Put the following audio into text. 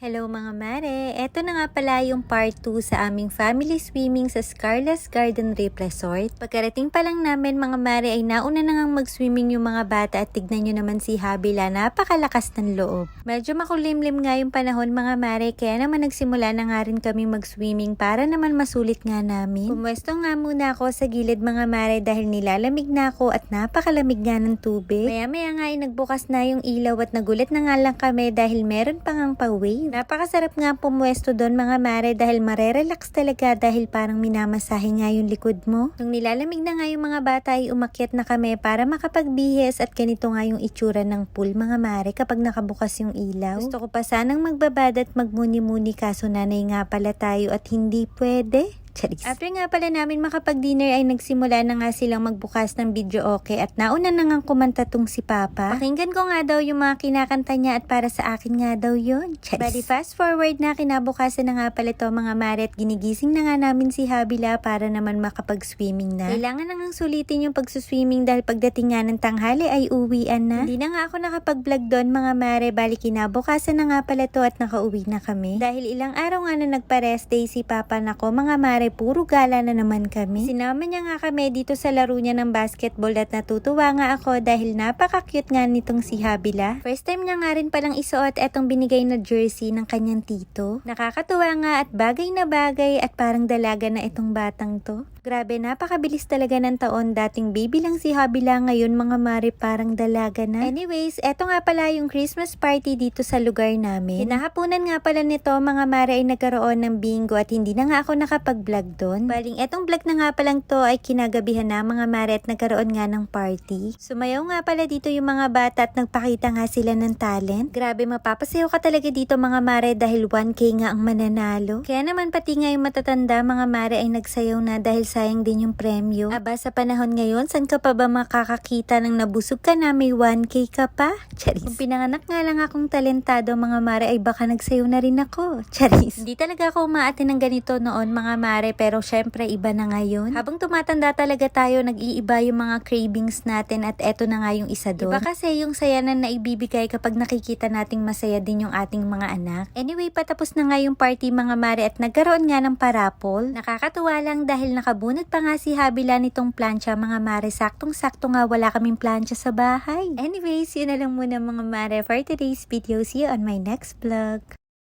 Hello mga mare! Eto na nga pala yung part 2 sa aming family swimming sa Scarla's Garden Reef Resort. Pagkarating pa lang namin mga mare ay nauna na ngang mag-swimming yung mga bata at tignan nyo naman si Habila, napakalakas ng loob. Medyo makulimlim nga yung panahon mga mare, kaya naman nagsimula na nga rin kami mag-swimming para naman masulit nga namin. Pumwesto nga muna ako sa gilid mga mare dahil nilalamig na ako at napakalamig nga ng tubig. Maya nga ay nagbukas na yung ilaw at nagulat na nga lang kami dahil meron pang ang pa-wave. Napakasarap nga pumwesto doon mga mare dahil marerelax talaga dahil parang minamasahe nga yung likod mo. Nung nilalamig na nga yung mga bata ay umakyat na kami para makapagbihis at ganito nga yung itsura ng pool mga mare kapag nakabukas yung ilaw. Gusto ko pa sanang magbabad at magmuni-muni kaso nanay nga pala tayo at hindi pwede. Charis. After nga pala namin makapag-dinner ay nagsimula na nga silang magbukas ng video okay at nauna na nga kumanta tong si Papa. Pakinggan ko nga daw yung mga kinakanta niya at para sa akin nga daw yun. Charis. Bali fast forward na kinabukasan na nga pala to mga mare at ginigising na nga namin si Habila para naman makapag-swimming na. Kailangan na nga sulitin yung pag-swimming dahil pagdating nga ng tanghali ay uwian na. Hindi na nga ako nakapag-vlog doon mga mare, bali kinabukasan na nga pala to at nakauwi na kami. Dahil ilang araw nga na nagpa-rest day si Papa nako mga mare, puro gala na naman kami. Sinama niya nga kami dito sa laro niya ng basketball at natutuwa nga ako dahil napaka-cute nga nitong si Habila. First time niya nga rin palang isuot etong binigay na jersey ng kanyang tito. Nakakatuwa nga at bagay na bagay at parang dalaga na itong batang to. Grabe, napakabilis talaga ng taon. Dating baby lang si Habila, ngayon mga mare parang dalaga na. Anyways, eto nga pala yung Christmas party dito sa lugar namin. Kinahaponan nga pala nito mga mare ay nagkaroon ng bingo at hindi na nga ako nakapag-vlog doon. Baling etong vlog na nga palang to ay kinagabihan na mga mare at nagkaroon nga ng party. Sumayaw nga pala dito yung mga bata at nagpakita nga sila ng talent. Grabe, mapapasayaw ka talaga dito mga mare dahil 1K nga ang mananalo. Kaya naman pati nga yung matatanda mga mare ay nagsayaw na dahil sayang din yung premyo. Aba, sa panahon ngayon, saan ka pa ba makakakita ng nabusog ka na may 1K ka pa? Charis. Kung pinanganak nga lang akong talentado mga mare ay baka nagsayaw na rin ako. Charis. Hindi talaga ako umaatin ng ganito noon mga mare pero syempre iba na ngayon. Habang tumatanda talaga tayo, nag-iiba yung mga cravings natin at eto na nga yung isa doon. Iba kasi yung saya na naibibigay kapag nakikita nating masaya din yung ating mga anak. Anyway, patapos na nga yung party mga mare at nagkaroon nga ng parapol. Nakakatuwa lang dahil nakabunot pa nga si Habila nitong plancha mga mare. Saktong-sakto nga wala kaming plancha sa bahay. Anyways, yun na lang muna mga mare for today's video. See you on my next vlog.